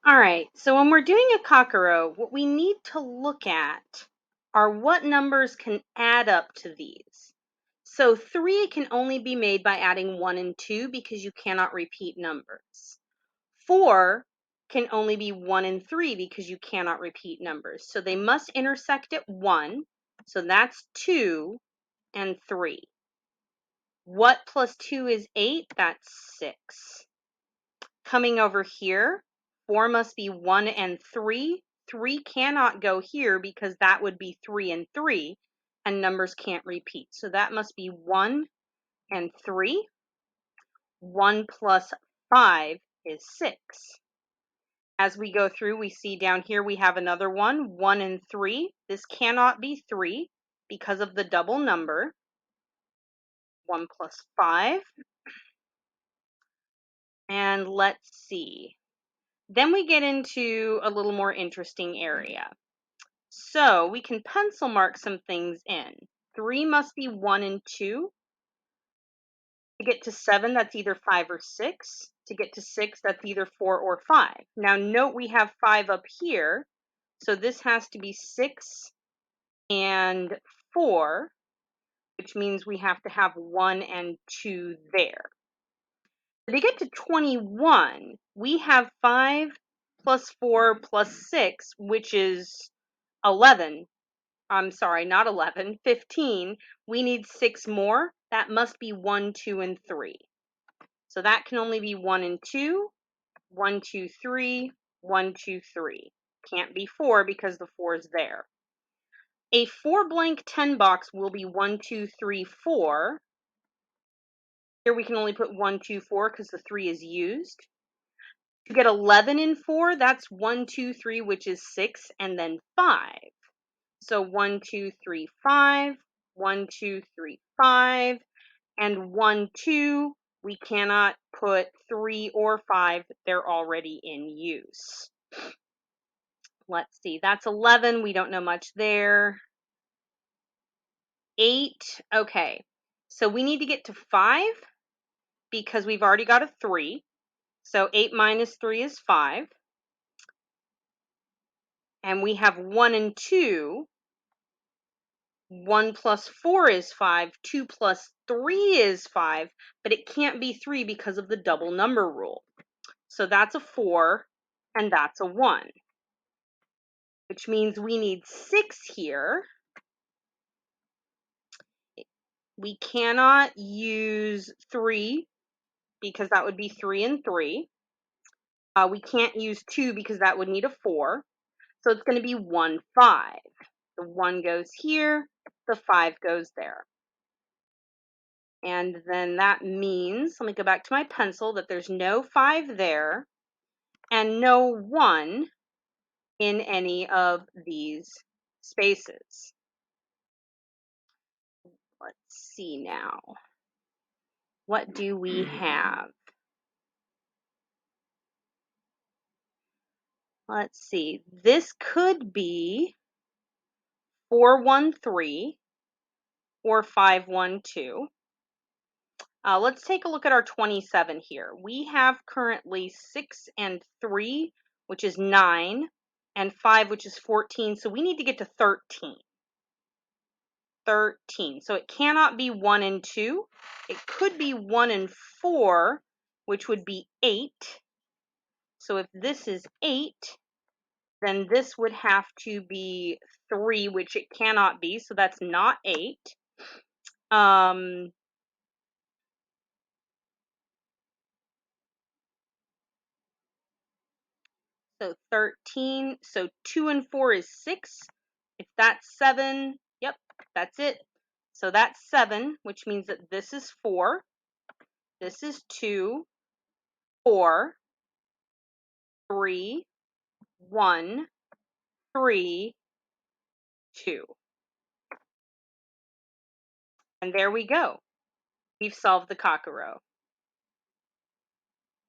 All right, so when we're doing a Kakuro, what we need to look at are what numbers can add up to these. So 3 can only be made by adding 1 and 2 because you cannot repeat numbers. 4 can only be 1 and 3 because you cannot repeat numbers. So they must intersect at 1, so that's 2 and 3. What plus 2 is 8? That's 6. Coming over here, 4 must be 1 and 3. 3 cannot go here because that would be 3 and 3, and numbers can't repeat. So that must be 1 and 3. 1 plus 5 is 6. As we go through, we see down here we have another 1 and 3. This cannot be 3 because of the double number. 1 plus 5. And let's see. Then we get into a little more interesting area. So we can pencil mark some things in. 3 must be 1 and 2. To get to 7, that's either 5 or 6. To get to 6, that's either 4 or 5. Now note we have 5 up here, so this has to be 6 and 4, which means we have to have 1 and 2 there. To get to 21, we have 5 plus 4 plus 6, which is 11. I'm sorry, not 11, 15. We need 6 more. That must be 1, 2, and 3. So that can only be 1 and 2, 1, 2, 3, 1, 2, 3. Can't be 4 because the 4 is there. A 4 blank 10 box will be 1, 2, 3, 4. Here we can only put 1, 2, 4 because the 3 is used. To get 11 in 4, that's 1, 2, 3, which is 6, and then 5. So 1, 2, 3, 5, 1, 2, 3, 5, and 1, 2. We cannot put 3 or 5. They're already in use. Let's see. That's 11. We don't know much there. 8. Okay. So we need to get to 5 because we've already got a 3. So 8 minus 3 is 5. And we have 1 and 2. 1 plus 4 is 5, 2 plus 3 is 5, but it can't be 3 because of the double number rule. So that's a 4, and that's a 1, which means we need 6 here. We cannot use 3 because that would be 3 and 3. We can't use 2 because that would need a 4. So it's going to be 1, 5. The 1 goes here, the 5 goes there. And then that means, let me go back to my pencil, that there's no 5 there and no 1 in any of these spaces. Let's see now. What do we have? Let's see. This could be 413 or 512. Let's take a look at our 27 here. We have currently 6 and 3, which is 9, and 5, which is 14. So we need to get to 13. 13. So it cannot be 1 and 2. It could be 1 and 4, which would be 8. So if this is 8, then this would have to be 3, which it cannot be. So that's not 8. So 13. So 2 and 4 is 6. If that's 7, yep, that's it. So that's 7, which means that this is 4. This is 2, 4, 3, 1, 3, 2. And there we go. We've solved the Kakuro.